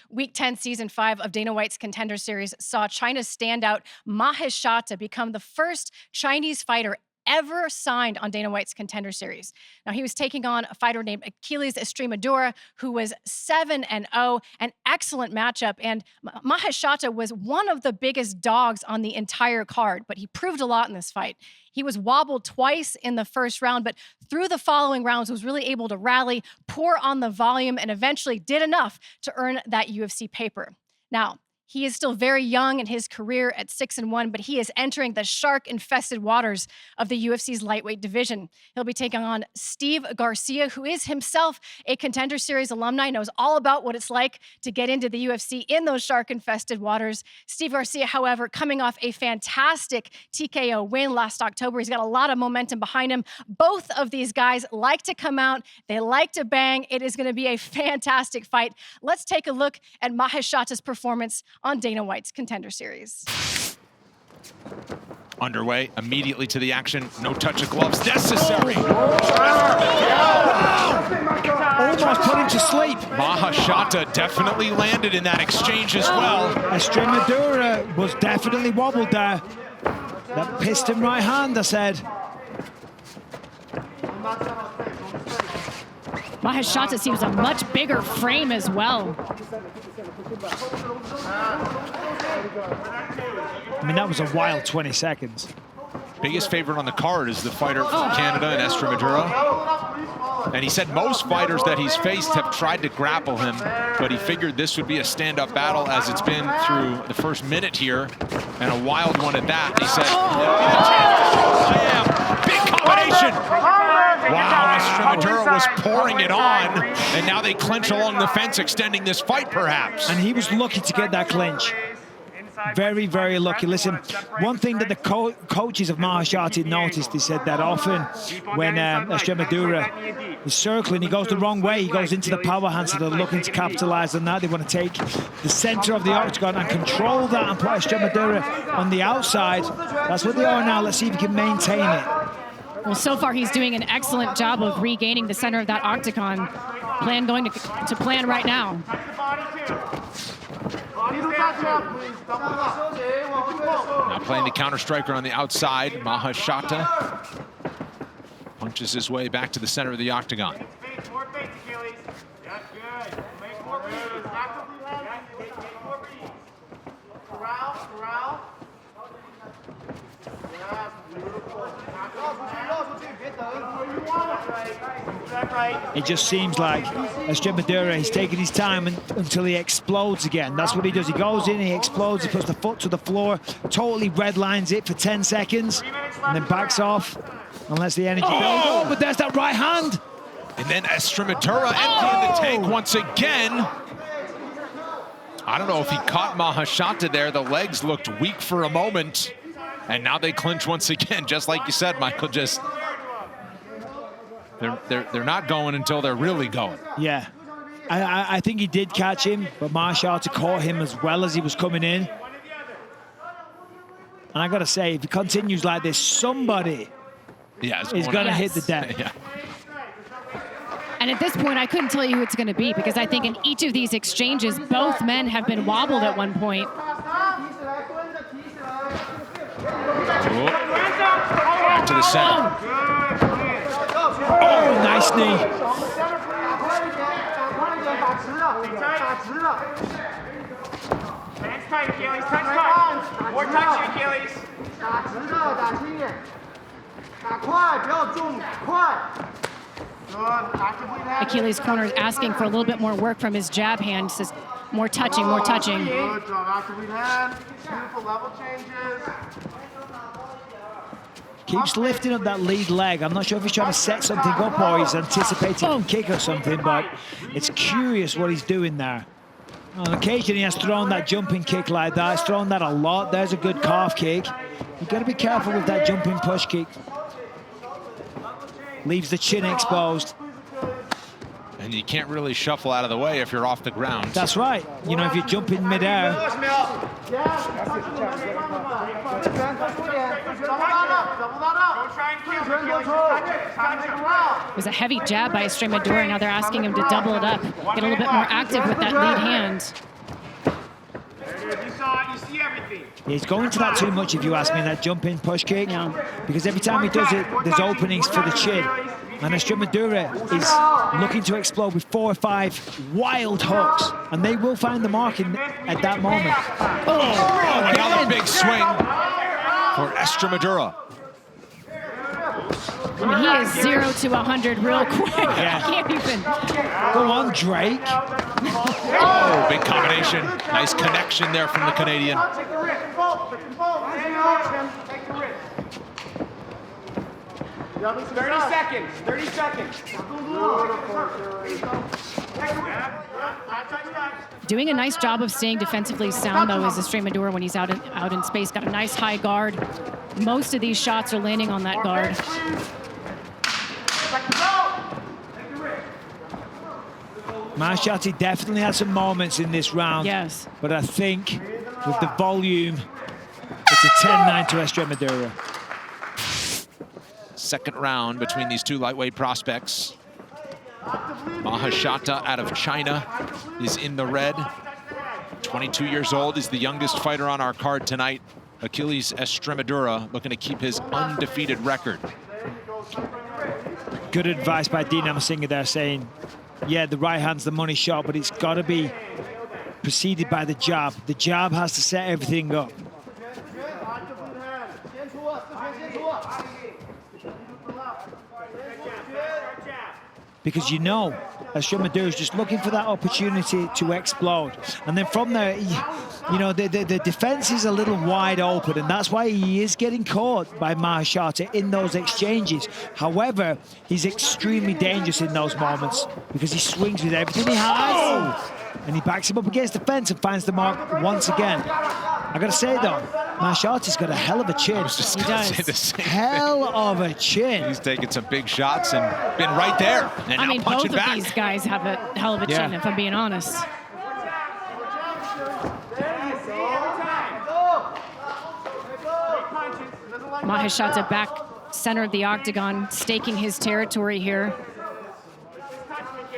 Week 10, Season 5 of Dana White's Contender Series saw China's standout Maheshate become the first Chinese fighter ever signed on Dana White's Contender Series. Now, he was taking on a fighter named Achilles Estremadura, who was 7-0, an excellent matchup. And Maheshate was one of the biggest dogs on the entire card, but he proved a lot in this fight. He was wobbled twice in the first round, but through the following rounds was really able to rally, pour on the volume, and eventually did enough to earn that UFC paper. Now, he is still very young in his career at 6-1, but he is entering the shark-infested waters of the UFC's lightweight division. He'll be taking on Steve Garcia, who is himself a Contender Series alumni, knows all about what it's like to get into the UFC in those shark-infested waters. Steve Garcia, however, coming off a fantastic TKO win last October. He's got a lot of momentum behind him. Both of these guys like to come out. They like to bang. It is going to be a fantastic fight. Let's take a look at Maheshate's performance on Dana White's Contender Series. Underway, immediately to the action. No touch of gloves necessary. Almost put him to sleep. Maheshate definitely landed in that exchange as well. Estremadura was definitely wobbled there. That piston right hand, I said. Maheshate seems a much bigger frame as well. I mean, that was a wild 20 seconds. Biggest favorite on the card is the fighter from Canada and Estremadura. And he said most fighters that he's faced have tried to grapple him, but he figured this would be a stand-up battle as it's been through the first minute here, and a wild one at that. He said, big combination. Wow, Estremadura was pouring it on, and now they clinch along the fence, extending this fight perhaps. And he was lucky to get that clinch. Very, very lucky. Listen, one thing that the coaches of Maheshate noticed, he said that often when Estremadura is circling, he goes the wrong way. He goes into the power hand, so they're looking to capitalize on that. They want to take the center of the octagon and control that and put Estremadura on the outside. That's what they are now. Let's see if he can maintain it. Well, so far he's doing an excellent job of regaining the center of that octagon. Plan going to plan right now. Now playing the counter striker on the outside, Maheshate punches his way back to the center of the octagon. It just seems like Estremadura, he's taking his time until he explodes again. That's what he does. He goes in, he explodes, he puts the foot to the floor, totally redlines it for 10 seconds, and then backs off and lets the energy build. Oh, but there's that right hand. And then Estremadura emptying the tank once again. I don't know if he caught Maheshate there. The legs looked weak for a moment. And now they clinch once again, just like you said, Michael. Just they're not going until they're really going. Yeah, I think he did catch him, but Maheshate caught him as well as he was coming in. And I got to say, if he continues like this, somebody is going to hit the deck. Yeah. And at this point, I couldn't tell you who it's going to be, because I think in each of these exchanges, both men have been wobbled at one point. Back to the center. Oh, nice knee. Hands tight, Achilles. Touch tight. More touch, Achilles. Achilles' corner is asking for a little bit more work from his jab hand. Says more touching, more touching. Good job, active lead hand. Beautiful level changes. Keeps lifting up that lead leg. I'm not sure if he's trying to set something up or he's anticipating a kick or something, but it's curious what he's doing there. On occasion, he has thrown that jumping kick like that. He's thrown that a lot. There's a good calf kick. You've got to be careful with that jumping push kick. Leaves the chin exposed. And you can't really shuffle out of the way if you're off the ground. That's right. You know, if you jump in midair. It was a heavy jab by Estremadura. Now they're asking him to double it up, get a little bit more active with that lead hand. You see everything. He's going to that too much, if you ask me, that jump in push kick. Yeah. Because every time he does it, there's openings for the chin. And Estremadura is looking to explode with 4 or 5 wild hooks. And they will find the mark at that moment. Oh, another big swing for Estremadura. I mean, he is 0 to 100 real quick. Yeah. I can't even. Go on, Drake. Oh, big combination. Nice connection there from the Canadian. Take the risk. Take the risk. 30 seconds. 30 seconds. Doing a nice job of staying defensively sound, though, is Estremadura when he's out in space. Got a nice high guard. Most of these shots are landing on that guard. Maheshate definitely had some moments in this round. Yes. But I think with the volume, it's a 10-9 to Estremadura. Second round between these two lightweight prospects. Maheshate out of China is in the red. 22 years old, is the youngest fighter on our card tonight. Achilles Estremadura looking to keep his undefeated record. Good advice by Dana White there, saying, yeah, the right hand's the money shot, but it's got to be preceded by the jab. The jab has to set everything up. Because you know, Estremadura is just looking for that opportunity to explode. And then from there, you know, the defense is a little wide open, and that's why he is getting caught by Maheshate in those exchanges. However, he's extremely dangerous in those moments because he swings with everything he has. And he backs him up against the fence and finds the mark once again. I got to say, though, Maheshate's got a hell of a chin. He does. Hell of a chin. He's taken some big shots and been right there. And I now mean, punching both of back. these guys have a hell of a chin, if I'm being honest. Maheshate back center of the octagon, staking his territory here.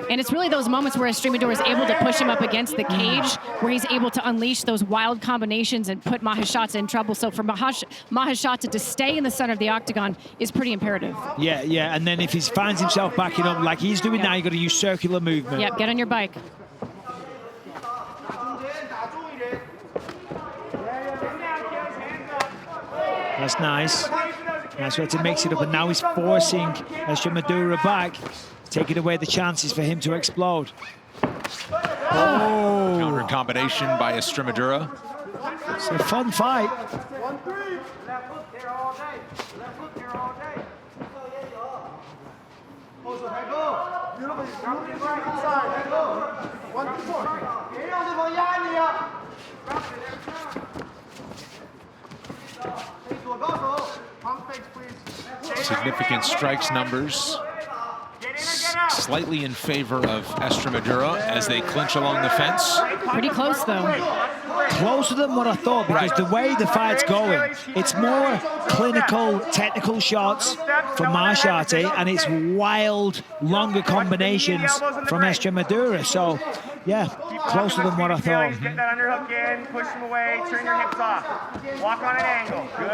And it's really those moments where Estremadura is able to push him up against the cage, where he's able to unleash those wild combinations and put Maheshate in trouble. So for Maheshate to stay in the center of the octagon is pretty imperative. Yeah, yeah, and then if he finds himself backing up like he's doing now, you've got to use circular movement. Yep, get on your bike. That's nice. Nice way to mix it up, and now he's forcing Estremadura back, taking away the chances for him to explode. Oh! Counter combination by Estremadura. It's a fun fight. Significant strikes numbers. Slightly in favor of Estremadura as they clinch along the fence. Pretty close, though. Closer than what I thought, because the way the fight's going, it's more clinical, technical shots from Maheshate, and it's wild, longer combinations from Estremadura. So, yeah, closer than what I thought. Get that underhook in, push him away, turn your hips off. Walk on an angle. Good.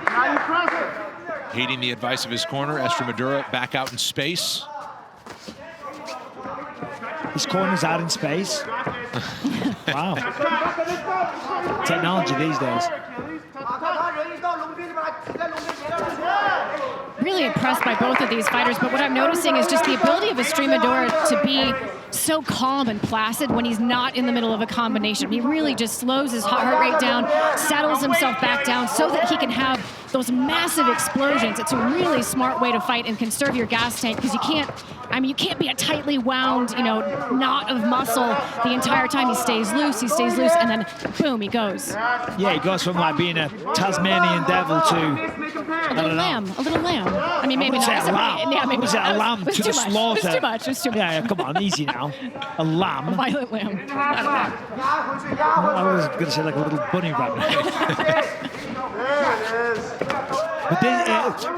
Now you press it. Heeding the advice of his corner, Estremadura back out in space. His corner's out in space. Wow. Technology these days. Really impressed by both of these fighters, but what I'm noticing is just the ability of Estremadura to be so calm and placid when he's not in the middle of a combination. He really just slows his heart rate down, settles himself back down so that he can have those massive explosions. It's a really smart way to fight and conserve your gas tank, because you can't, I mean, you can't be a tightly wound, you know, knot of muscle the entire time. He stays loose, and then boom, he goes. Yeah, he goes from like being a Tasmanian devil to a little lamb. I mean, maybe not. Yeah, maybe was that a lamb to the slaughter? It was too much. Yeah, come on, easy now. A lamb. A violent lamb. I was going to say like a little bunny rabbit. But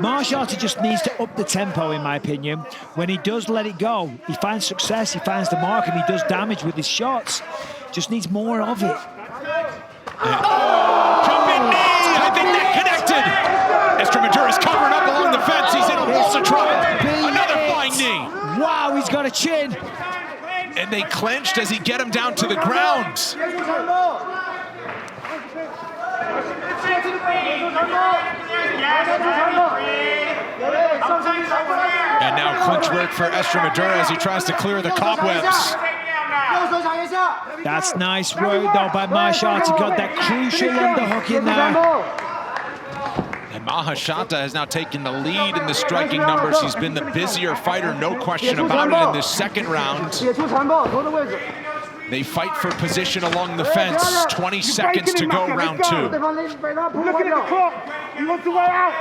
Maheshate just needs to up the tempo, in my opinion. When he does let it go, he finds success, he finds the mark, and he does damage with his shots. Just needs more of it. Jumping knee! I think that connected! Estremadura's covering up along the fence. He's in a wall to try. Another flying knee. Wow, he's got a chin. And they clenched as he get him down to the ground. And now clinch work for Estremadura as he tries to clear the cobwebs. That's nice work though by Maheshate. Got that crucial underhook in there. And Maheshate has now taken the lead in the striking numbers. He's been the busier fighter, no question about it, in this second round. They fight for position along the fence. 20 seconds to go, round 2. Look at the clock. You want to weigh out.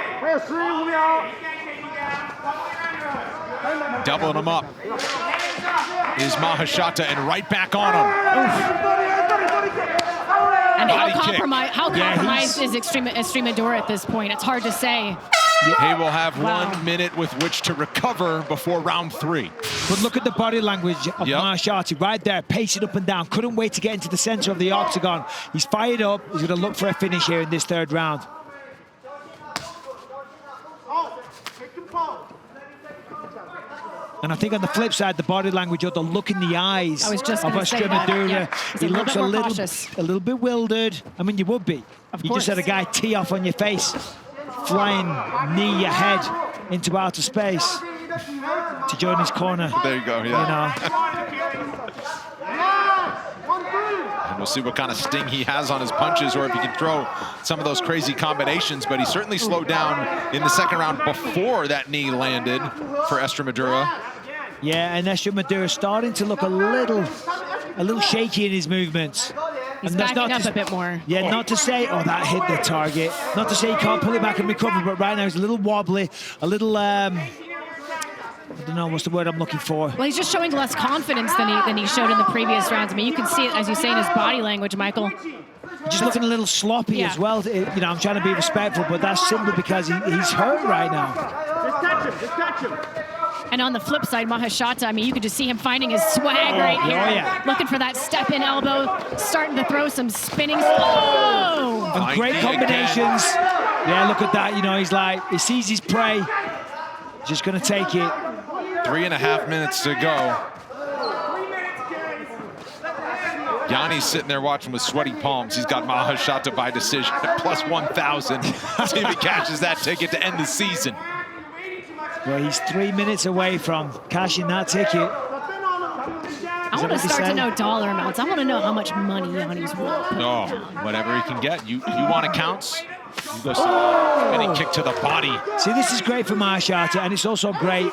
Doubling him up is Maheshate, and right back on him. And how compromised is Estremadura at this point? It's hard to say. He will have 1 minute with which to recover before round 3. But look at the body language of Maheshate right there, pacing up and down. Couldn't wait to get into the center of the octagon. He's fired up. He's going to look for a finish here in this third round. And I think on the flip side, the body language or the look in the eyes of Estremadura, he looks a little bewildered. I mean, you would be. You just had a guy tee off on your face, flying knee your head into outer space to join his corner. There you go, yeah. You know. And we'll see what kind of sting he has on his punches, or if he can throw some of those crazy combinations. But he certainly slowed down in the second round before that knee landed for Estremadura. Yeah, and Estremadura starting to look a little shaky in his movements. He's backing up a bit more. Yeah, not to say, oh, that hit the target. Not to say he can't pull it back and recover, but right now he's a little wobbly, a little, I don't know, what's the word I'm looking for? Well, he's just showing less confidence than he showed in the previous rounds. I mean, you can see it, as you say, in his body language, Michael. Just looking a little sloppy as well. You know, I'm trying to be respectful, but that's simply because he's hurt right now. Just touch him. And on the flip side, Maheshate, I mean, you could just see him finding his swag right here. Looking for that step-in elbow, starting to throw some spinnings. Oh! And great combinations. Yeah, look at that. You know, he's like, he sees his prey. Just going to take it. 3.5 minutes to go. Yanni's sitting there watching with sweaty palms. He's got Maheshate by decision at plus 1,000. See if he catches that ticket to end the season. Well, he's 3 minutes away from cashing that ticket. I want to start to know dollar amounts. I want to know how much money Yanni's worth. Oh, whatever he can get. You want accounts? You go see. And he kicked to the body. See, this is great for Maheshate, and it's also great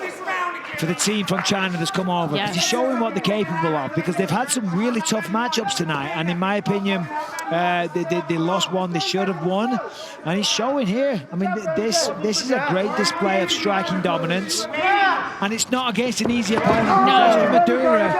for the team from China that's come over. Yes. He's showing what they're capable of, because they've had some really tough matchups tonight, and in my opinion, they lost one they should have won, and he's showing here. I mean, this is a great display of striking dominance, and it's not against an easy opponent. No. Madura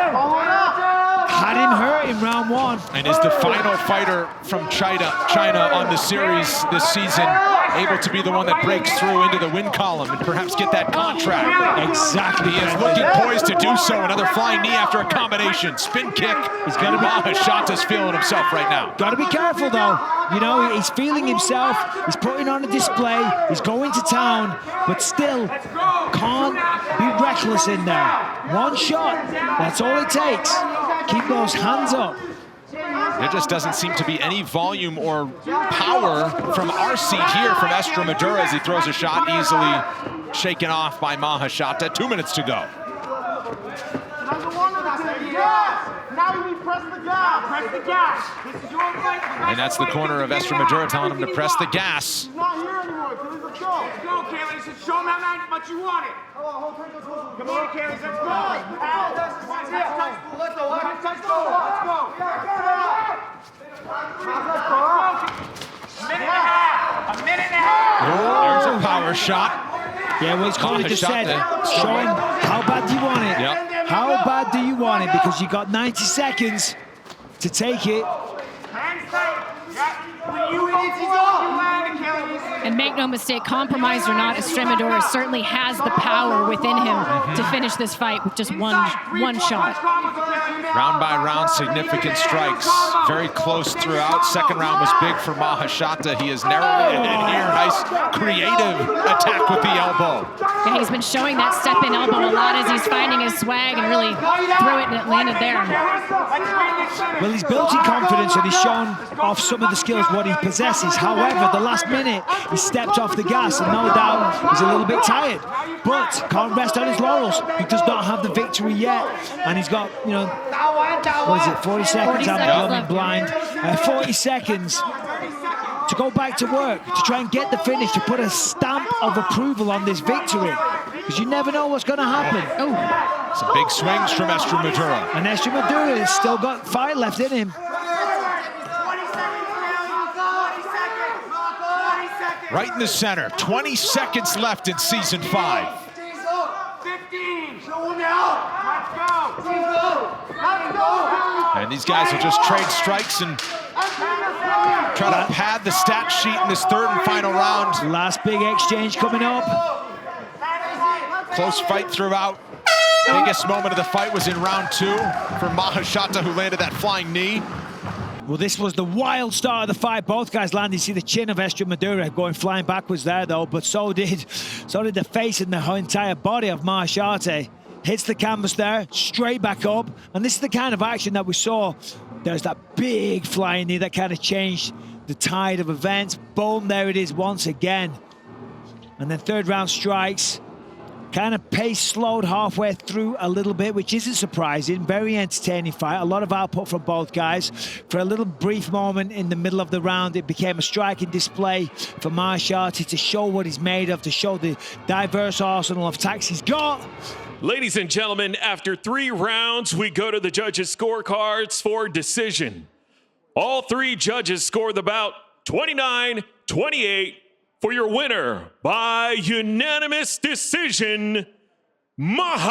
had him hurt in round 1. And is the final fighter from China on the series this season able to be the one that breaks through into the win column and perhaps get that contract? Exactly. He is looking poised to do so. Another flying knee after a combination. Spin kick. He's got to be. Maheshate's feeling himself right now. Got to be careful, though. You know, he's feeling himself. He's putting on a display. He's going to town, but still can't be reckless in there. One shot. That's all it takes. Keep those hands up. There just doesn't seem to be any volume or power from our seat here from Estremadura as he throws a shot, easily shaken off by Maheshate. 2 minutes to go. And that's the corner of Estremadura telling him to press the gas. Let's go, Kaylee. Just show them how much you want it. Come on, Kaylee. Let's go. Let's go. A minute and a half. There's a power shot. Yeah, well, it's Colin just said, Maheshate. show him how bad do you want it? Yep. How bad do you want it? Because you got 90 seconds to take it. Hands tight. Yeah. You land, Achilles. And make no mistake, compromised or not, Estremadura certainly has the power within him to finish this fight with just one shot. Round by round, significant strikes. Very close throughout. Second round was big for Maheshate. He has narrowed it in here. Nice creative attack with the elbow. Yeah, he's been showing that step-in elbow a lot as he's finding his swag and really threw it and it landed there. Well, he's built in confidence and he's shown off some of the skills what he possesses. However, the last minute, he stepped off the gas and no doubt he's a little bit tired. But can't rest on his laurels. He does not have the victory yet. And he's got, you know, what is it, 40 seconds? 40 I'm seconds blind. 40 seconds to go back to work, to try and get the finish, to put a stamp of approval on this victory. Because you never know what's going to happen. Oh, some big swings from Estremadura. And Estremadura has still got fight left in him. Right in the center. 20 seconds left in season 5. 15. Let's go. And these guys will just trade strikes and try to pad the stat sheet in this third and final round. Last big exchange coming up. Close fight throughout. Biggest moment of the fight was in round 2 for Maheshate, who landed that flying knee. Well, this was the wild start of the fight. Both guys landed. You see the chin of Estremadura going flying backwards there, though, but so did the face and the entire body of Maheshate. Hits the canvas there, straight back up. And this is the kind of action that we saw. There's that big flying knee that kind of changed the tide of events. Boom, there it is once again. And then third round strikes. Kind of pace slowed halfway through a little bit, which isn't surprising. Very entertaining fight. A lot of output from both guys. For a little brief moment in the middle of the round, it became a striking display for Maheshate to show what he's made of, to show the diverse arsenal of attacks he's got. Ladies and gentlemen, after 3 rounds, we go to the judges' scorecards for decision. All 3 judges scored the bout 29-28 for your winner by unanimous decision, Maheshate.